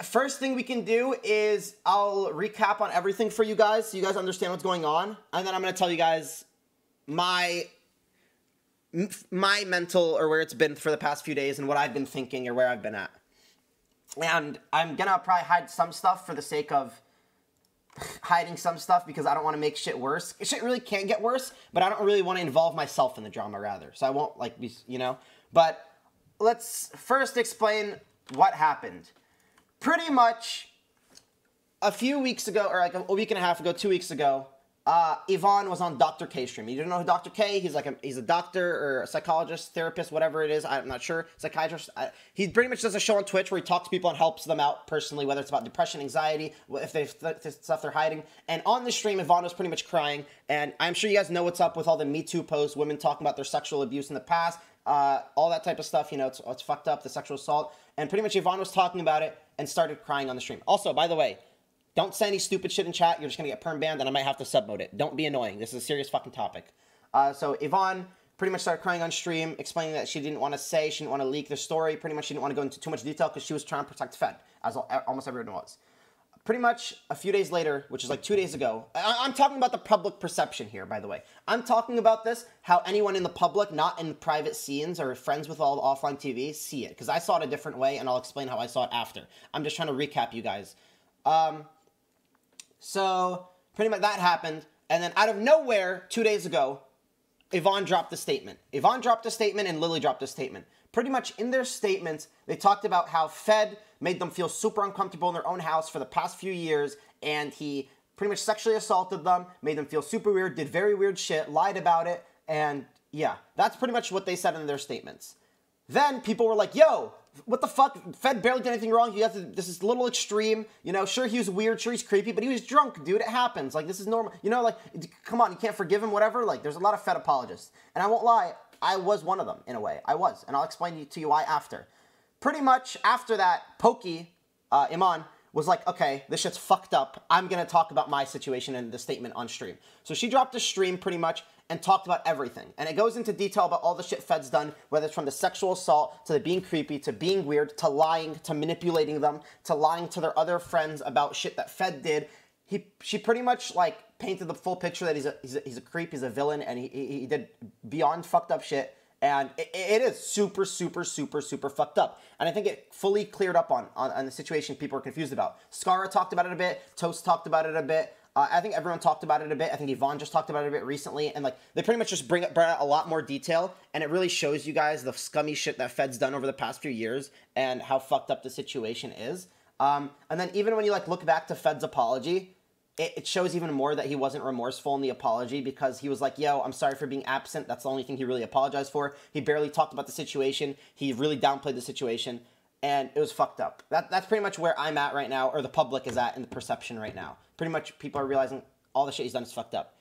first thing we can do is I'll recap on everything for you guys so you guys understand what's going on. And then I'm going to tell you guys my mental or where it's been for the past few days and what I've been thinking or where I've been at. And I'm going to probably hide some stuff for the sake of hiding some stuff because I don't want to make shit worse. Shit really can't get worse, but I don't really want to involve myself in the drama rather. So I won't like be, you know. But let's first explain what happened. Pretty much a few weeks ago, or like a week and a half ago, 2 weeks ago, Yvonne was on Dr. K's stream. You don't know who Dr. K? He's a doctor or a psychologist, therapist, whatever it is. I'm not sure. Psychiatrist. He pretty much does a show on Twitch where he talks to people and helps them out personally, whether it's about depression, anxiety, if they stuff they're hiding. And on the stream, Yvonne was pretty much crying. And I'm sure you guys know what's up with all the Me Too posts, women talking about their sexual abuse in the past, all that type of stuff. You know, it's fucked up, the sexual assault. And pretty much Yvonne was talking about it and started crying on the stream. Also, by the way, don't say any stupid shit in chat. You're just going to get perm banned, and I might have to submode it. Don't be annoying. This is a serious fucking topic. So Yvonne pretty much started crying on stream, explaining that she didn't want to say, she didn't want to leak the story. Pretty much she didn't want to go into too much detail because she was trying to protect Fed, as almost everyone was. Pretty much a few days later, which is like 2 days ago, I'm talking about the public perception here, by the way. I'm talking about this, how anyone in the public, not in private scenes or friends with all the offline TV, see it. Because I saw it a different way, and I'll explain how I saw it after. I'm just trying to recap you guys. So, pretty much that happened, and then out of nowhere, 2 days ago, Yvonne dropped a statement. Yvonne dropped a statement, and Lily dropped a statement. Pretty much in their statements, they talked about how Fed made them feel super uncomfortable in their own house for the past few years, and he pretty much sexually assaulted them, made them feel super weird, did very weird shit, lied about it, and yeah, that's pretty much what they said in their statements. Then people were like, yo, what the fuck? Fed barely did anything wrong. This is a little extreme. You know, sure, he was weird. Sure, he's creepy, but he was drunk, dude. It happens. Like, this is normal. You know, like, come on, you can't forgive him, whatever. Like, there's a lot of Fed apologists. And I won't lie, I was one of them, in a way. I was. And I'll explain to you why after. Pretty much after that, Pokey, Iman, was like, okay, this shit's fucked up. I'm going to talk about my situation and the statement on stream. So she dropped a stream pretty much and talked about everything. And it goes into detail about all the shit Fed's done, whether it's from the sexual assault, to the being creepy, to being weird, to lying, to manipulating them, to lying to their other friends about shit that Fed did. She pretty much, like, painted the full picture that he's a creep, he's a villain, and he did beyond fucked up shit. And it is super, super, super, super fucked up. And I think it fully cleared up on the situation people are confused about. Scara talked about it a bit. Toast talked about it a bit. I think everyone talked about it a bit. I think Yvonne just talked about it a bit recently. And, like, they pretty much just brought out a lot more detail. And it really shows you guys the scummy shit that Fed's done over the past few years and how fucked up the situation is. And then even when you, like, look back to Fed's apology, it shows even more that he wasn't remorseful in the apology because he was like, yo, I'm sorry for being absent. That's the only thing he really apologized for. He barely talked about the situation. He really downplayed the situation. And it was fucked up. That's pretty much where I'm at right now, or the public is at in the perception right now. Pretty much people are realizing all the shit he's done is fucked up.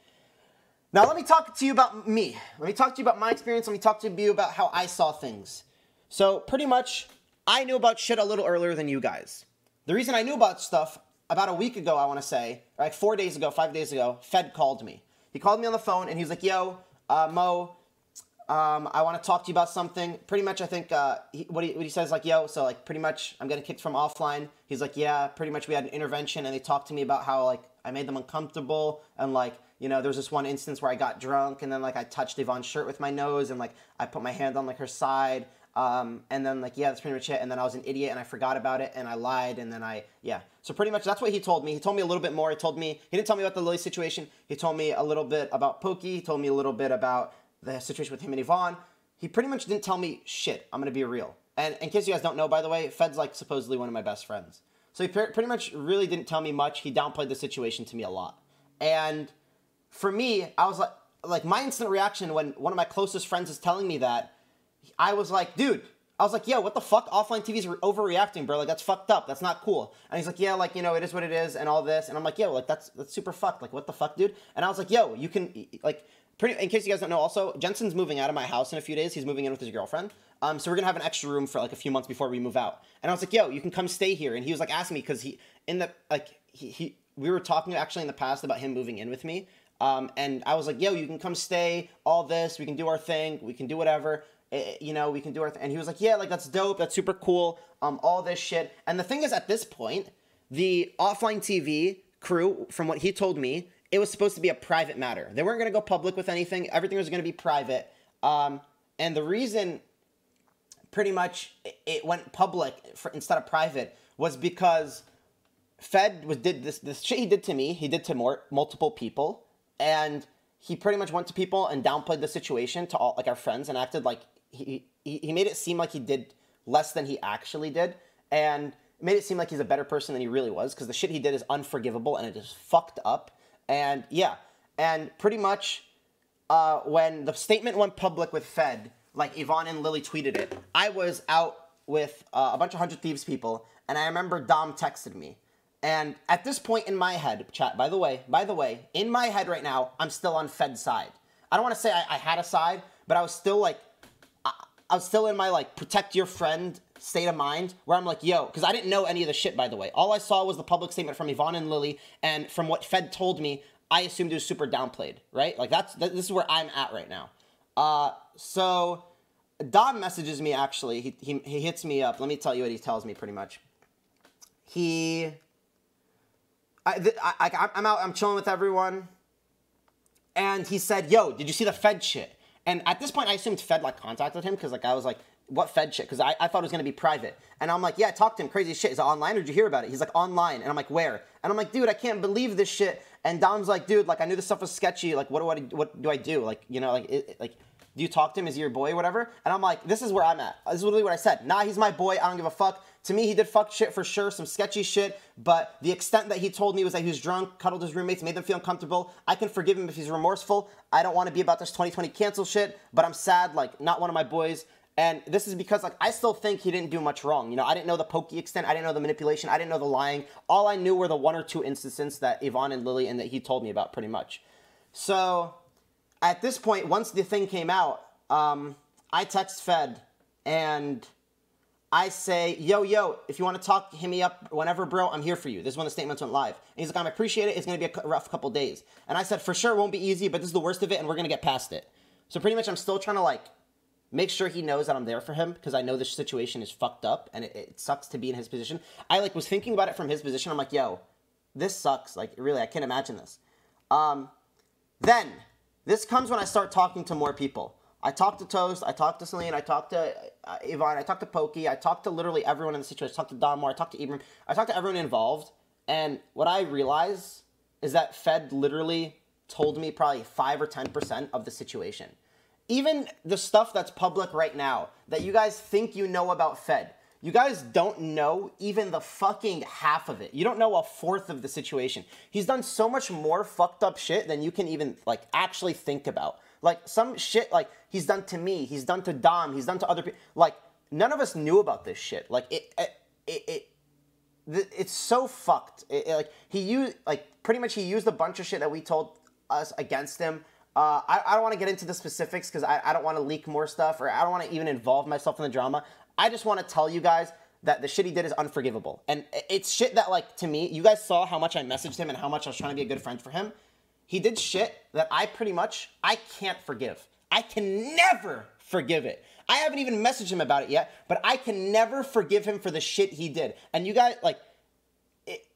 Now let me talk to you about me. Let me talk to you about my experience. Let me talk to you about how I saw things. So pretty much, I knew about shit a little earlier than you guys. The reason I knew about stuff, about a week ago, I want to say, like 4 days ago, 5 days ago, Fed called me. He called me on the phone, and he was like, yo, Mo, I want to talk to you about something. Pretty much, I think, what he says, like, yo, so, like, pretty much, I'm getting kicked from offline. He's like, yeah, pretty much we had an intervention, and they talked to me about how, like, I made them uncomfortable, and, like, you know, there was this one instance where I got drunk, and then, like, I touched Yvonne's shirt with my nose, and, like, I put my hand on, like, her side, and then, like, yeah, that's pretty much it, and then I was an idiot, and I forgot about it, and I lied, and then yeah. So pretty much that's what he told me. He told me a little bit more. He didn't tell me about the Lily situation. He told me a little bit about Pokey. He told me a little bit about the situation with him and Yvonne. He pretty much didn't tell me shit. I'm going to be real. And in case you guys don't know, by the way, Fed's, like, supposedly one of my best friends. So he pretty much really didn't tell me much. He downplayed the situation to me a lot. And for me, I was like my instant reaction when one of my closest friends is telling me that, I was like, dude, I was like, yo, what the fuck? Offline TV's overreacting, bro. Like, that's fucked up. That's not cool. And he's like, yeah, like, you know, it is what it is and all this. And I'm like, yo, like, that's super fucked. Like, what the fuck, dude? And I was like, yo, you can, like, in case you guys don't know also, Jensen's moving out of my house in a few days. He's moving in with his girlfriend. So we're going to have an extra room for, like, a few months before we move out. And I was like, yo, you can come stay here. And he was, like, asking me because we were talking actually in the past about him moving in with me. And I was like, yo, you can come stay, all this. We can do our thing. We can do whatever. You know, we can do our thing. And he was like, yeah, like, that's dope. That's super cool. All this shit. And the thing is, at this point, the offline TV crew, from what he told me, it was supposed to be a private matter. They weren't going to go public with anything. Everything was going to be private. And the reason pretty much it went public instead of private was because did this shit he did to me, he did to multiple people, and he pretty much went to people and downplayed the situation to all, like, our friends, and acted like he made it seem like he did less than he actually did, and made it seem like he's a better person than he really was, because the shit he did is unforgivable and it is fucked up. And yeah, and pretty much when the statement went public with Fed, like Yvonne and Lily tweeted it, I was out with a bunch of 100 Thieves people, and I remember Dom texted me. And at this point in my head, chat, by the way, in my head right now, I'm still on Fed's side. I don't want to say I had a side, but I was still like, I was still in my, like, protect your friend state of mind, where I'm like, yo, because I didn't know any of the shit, by the way. All I saw was the public statement from Yvonne and Lily, and from what Fed told me, I assumed it was super downplayed, right? Like, this is where I'm at right now. So Dom messages me, actually. He hits me up. Let me tell you what he tells me, pretty much. I'm out, I'm chilling with everyone, and he said, yo, did you see the Fed shit? And at this point, I assumed Fed, like, contacted him, because, like, I was like, what Fed shit? Because I thought it was going to be private. And I'm like, yeah, I talked to him, crazy shit. Is it online, or did you hear about it? He's like, online. And I'm like, where? And I'm like, dude, I can't believe this shit. And Dom's like, dude, like, I knew this stuff was sketchy. Like, what do I do? Like, you know, like, do you talk to him? Is he your boy or whatever? And I'm like, this is where I'm at. This is literally what I said. Nah, he's my boy. I don't give a fuck. To me, he did fuck shit for sure, some sketchy shit, but the extent that he told me was that he was drunk, cuddled his roommates, made them feel uncomfortable. I can forgive him if he's remorseful. I don't want to be about this 2020 cancel shit, but I'm sad, like, not one of my boys. And this is because, like, I still think he didn't do much wrong. You know, I didn't know the pokey extent. I didn't know the manipulation. I didn't know the lying. All I knew were the 1 or 2 instances that Yvonne and Lily and that he told me about, pretty much. So at this point, once the thing came out, I text Fed, and I say, yo, if you want to talk, hit me up whenever, bro. I'm here for you. This is when the statements went live. And he's like, I appreciate it. It's going to be a rough couple days. And I said, for sure, it won't be easy, but this is the worst of it, and we're going to get past it. So pretty much I'm still trying to, like, make sure he knows that I'm there for him, because I know this situation is fucked up, and it sucks to be in his position. I, like, was thinking about it from his position. I'm like, yo, this sucks. Like, really, I can't imagine this. Then, this comes when I start talking to more people. I talked to Toast, I talked to Celine, I talked to Yvonne, I talked to Pokey, I talked to literally everyone in the situation. I talked to Don Moore, I talked to Ibram, I talked to everyone involved, and what I realize is that Fed literally told me probably 5 or 10% of the situation. Even the stuff that's public right now, that you guys think you know about Fed, you guys don't know even the fucking half of it. You don't know a fourth of the situation. He's done so much more fucked up shit than you can even, like, actually think about. Like, some shit, like, he's done to me, he's done to Dom, he's done to other people. Like, none of us knew about this shit. Like, it's so fucked. Pretty much he used a bunch of shit that we told us against him. I don't want to get into the specifics, because I don't want to leak more stuff, or I don't want to even involve myself in the drama. I just want to tell you guys that the shit he did is unforgivable. And it's shit that, like, to me, you guys saw how much I messaged him and how much I was trying to be a good friend for him. He did shit that I can't forgive. I can never forgive it. I haven't even messaged him about it yet, but I can never forgive him for the shit he did. And you guys, like,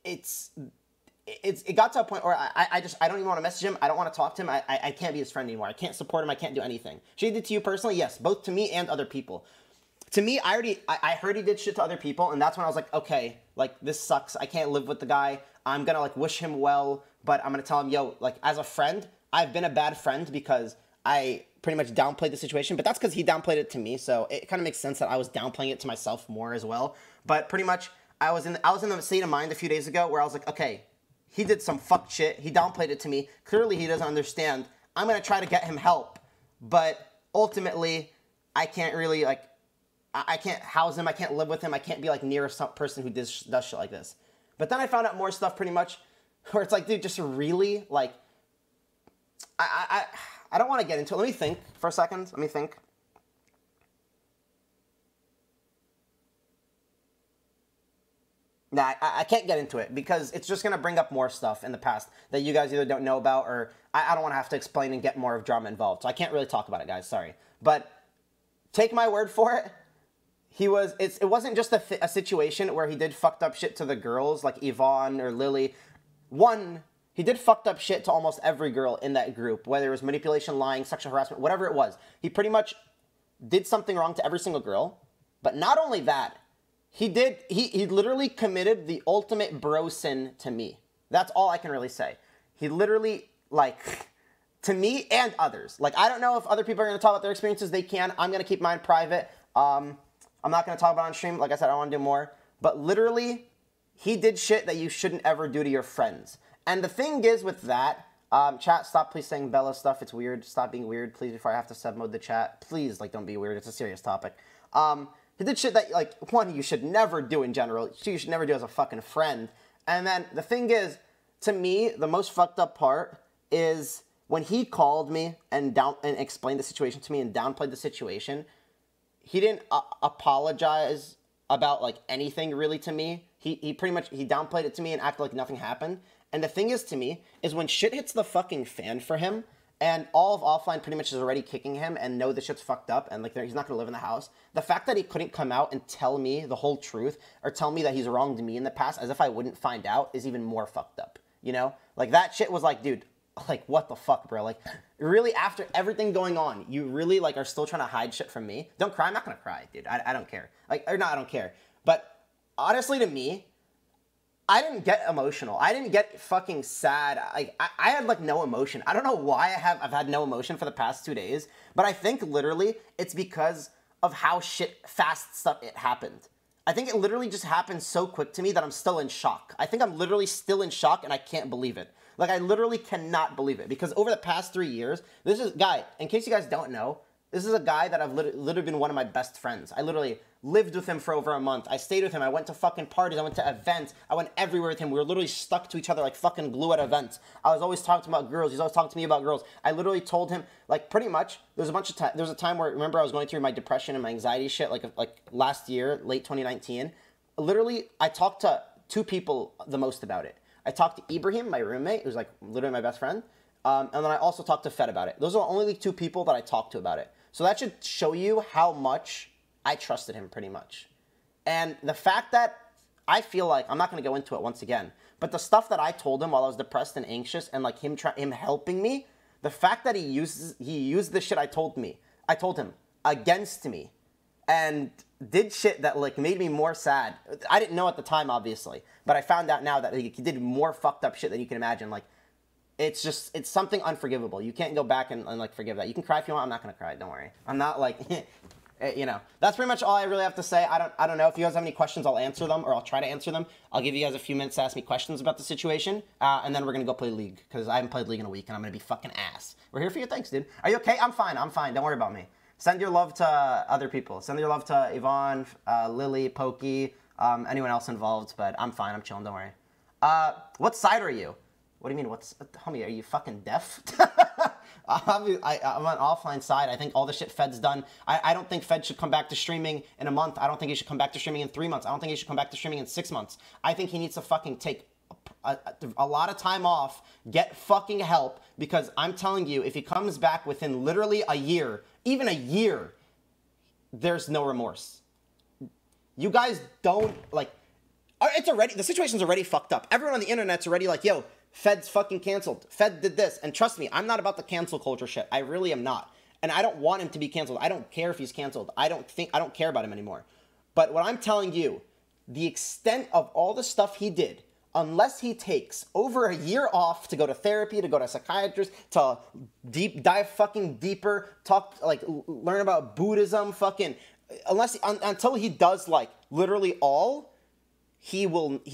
it got to a point where I don't even want to message him. I don't want to talk to him. I can't be his friend anymore. I can't support him. I can't do anything. Shit he did to you personally? Yes, both to me and other people. To me, I heard he did shit to other people, and that's when I was like, okay, like, this sucks. I can't live with the guy. I'm gonna, like, wish him well, but I'm gonna tell him, yo, like, as a friend, I've been a bad friend because I pretty much downplayed the situation, but that's because he downplayed it to me, so it kind of makes sense that I was downplaying it to myself more as well. But pretty much, I was in the state of mind a few days ago where I was like, okay, he did some fucked shit. He downplayed it to me. Clearly, he doesn't understand. I'm gonna try to get him help, but ultimately, I can't really, like, I can't house him. I can't live with him. I can't be, like, near a person who does shit like this. But then I found out more stuff, pretty much, where it's like, dude, just really, like, I don't want to get into it. Let me think for a second. Let me think. Nah, I can't get into it, because it's just going to bring up more stuff in the past that you guys either don't know about, or I don't want to have to explain and get more of drama involved. So I can't really talk about it, guys. Sorry. But take my word for it. It wasn't just a situation where he did fucked up shit to the girls like Yvonne or Lily. One, he did fucked up shit to almost every girl in that group, whether it was manipulation, lying, sexual harassment, whatever it was. He pretty much did something wrong to every single girl. But not only that, he literally committed the ultimate bro sin to me. That's all I can really say. He literally, like, to me and others. Like, I don't know if other people are going to talk about their experiences. They can. I'm going to keep mine private. I'm not going to talk about it on stream. Like I said, I want to do more. But literally, he did shit that you shouldn't ever do to your friends. And the thing is with that, chat, stop please saying Bella stuff. It's weird. Stop being weird, please, before I have to sub mode the chat. Please, like, don't be weird. It's a serious topic. He did shit that, like, one, you should never do in general. Two, you should never do as a fucking friend. And then the thing is, to me, the most fucked up part is when he called me and explained the situation to me and downplayed the situation. He didn't apologize about, like, anything really to me. He pretty much, he downplayed it to me and acted like nothing happened. And the thing is, to me, is when shit hits the fucking fan for him, and all of offline pretty much is already kicking him and know the shit's fucked up and, like, he's not going to live in the house. The fact that he couldn't come out and tell me the whole truth or tell me that he's wronged me in the past as if I wouldn't find out is even more fucked up, you know? Like, that shit was like, dude, like, what the fuck, bro? Like, really, after everything going on, you really, like, are still trying to hide shit from me? Don't cry. I'm not going to cry, dude. I don't care. Like, or not, I don't care. But honestly, to me, I didn't get emotional. I didn't get fucking sad. I had, like, no emotion. I don't know why I've had no emotion for the past 2 days, but I think literally it's because of how fast stuff it happened. I think it literally just happened so quick to me that I'm still in shock. I think I'm literally still in shock and I can't believe it. Like, I literally cannot believe it because over the past 3 years, this is, guy, in case you guys don't know, this is a guy that I've literally been one of my best friends. I literally lived with him for over a month. I stayed with him. I went to fucking parties. I went to events. I went everywhere with him. We were literally stuck to each other like fucking glue at events. I was always talking about girls. He's always talking to me about girls. I literally told him, like, pretty much, there was a time where, remember, I was going through my depression and my anxiety shit, like last year, late 2019. Literally, I talked to 2 people the most about it. I talked to Ibrahim, my roommate, who's, like, literally my best friend. And then I also talked to Fed about it. Those are the only 2 people that I talked to about it. So that should show you how much I trusted him, pretty much. And the fact that I feel like, I'm not going to go into it once again, but the stuff that I told him while I was depressed and anxious and, like, him helping me, the fact that he used the shit I told him against me and did shit that, like, made me more sad. I didn't know at the time, obviously, but I found out now that he did more fucked up shit than you can imagine. Like, it's something unforgivable. You can't go back and like, forgive that. You can cry if you want. I'm not going to cry. Don't worry. I'm not, like, you know. That's pretty much all I really have to say. I don't know. If you guys have any questions, I'll answer them, or I'll try to answer them. I'll give you guys a few minutes to ask me questions about the situation, and then we're going to go play League, because I haven't played League in a week, and I'm going to be fucking ass. We're here for you. Thanks, dude. Are you okay? I'm fine. Don't worry about me. Send your love to other people. Send your love to Yvonne, Lily, Pokey, anyone else involved, but I'm fine. I'm chilling. Don't worry. What side are you? What do you mean, homie, are you fucking deaf? I'm on offline side. I think all the shit Fed's done. I don't think Fed should come back to streaming in a month. I don't think he should come back to streaming in 3 months. I don't think he should come back to streaming in 6 months. I think he needs to fucking take a lot of time off, get fucking help, because I'm telling you, if he comes back within literally a year, even a year, there's no remorse. You guys don't, like, the situation's already fucked up. Everyone on the internet's already like, yo, Fed's fucking canceled. Fed did this. And trust me, I'm not about the cancel culture shit. I really am not. And I don't want him to be canceled. I don't care if he's canceled. I don't care about him anymore. But what I'm telling you, the extent of all the stuff he did, unless he takes over a year off to go to therapy, to go to a psychiatrist, to dive fucking deeper, learn about Buddhism, until he does, like, literally all, he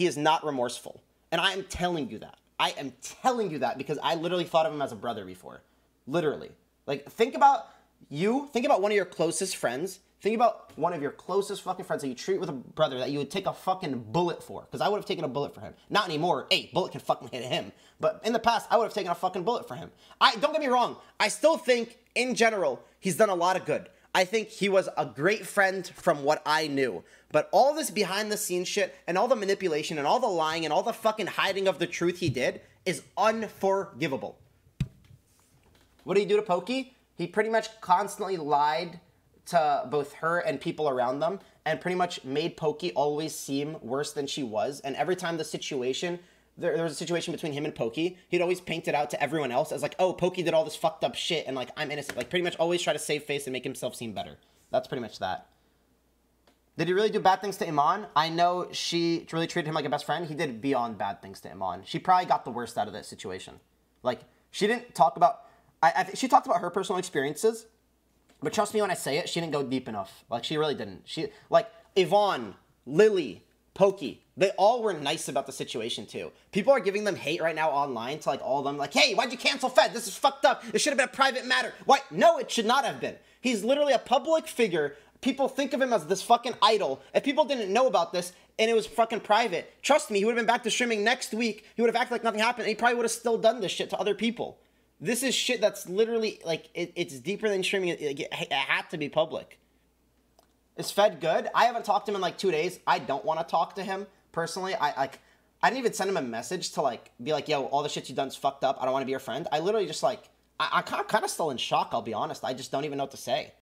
is not remorseful. And I am telling you that. I am telling you that because I literally thought of him as a brother before. Literally. Like, think about one of your closest friends. Think about one of your closest fucking friends that you treat with a brother that you would take a fucking bullet for. Because I would have taken a bullet for him. Not anymore. Hey, bullet can fucking hit him. But in the past, I would have taken a fucking bullet for him. Don't get me wrong. I still think, in general, he's done a lot of good. I think he was a great friend from what I knew. But all this behind the scenes shit and all the manipulation and all the lying and all the fucking hiding of the truth he did is unforgivable. What did he do to Pokey? He pretty much constantly lied to both her and people around them, and pretty much made Pokey always seem worse than she was. And every time the situation, there was a situation between him and Pokey, he'd always paint it out to everyone else as like, oh, Pokey did all this fucked up shit, and like, I'm innocent. Like, pretty much always try to save face and make himself seem better. That's pretty much that. Did he really do bad things to Iman? I know she really treated him like a best friend. He did beyond bad things to Iman. She probably got the worst out of that situation. Like, she didn't talk about... she talked about her personal experiences, but trust me when I say it, she didn't go deep enough. Like, she really didn't. Like, Yvonne, Lily, Pokey, they all were nice about the situation, too. People are giving them hate right now online to, like, all of them. Like, hey, why'd you cancel Fed? This is fucked up. It should have been a private matter. Why? No, it should not have been. He's literally a public figure. People think of him as this fucking idol. If people didn't know about this and it was fucking private, trust me, he would have been back to streaming next week. He would have acted like nothing happened, and he probably would have still done this shit to other people. This is shit that's literally, like, it's deeper than streaming. It had to be public. Is Fed good? I haven't talked to him in, like, 2 days. I don't want to talk to him, personally. I didn't even send him a message to, like, be like, yo, all the shit you've done is fucked up. I don't want to be your friend. I literally just, like, I'm kind of still in shock, I'll be honest. I just don't even know what to say.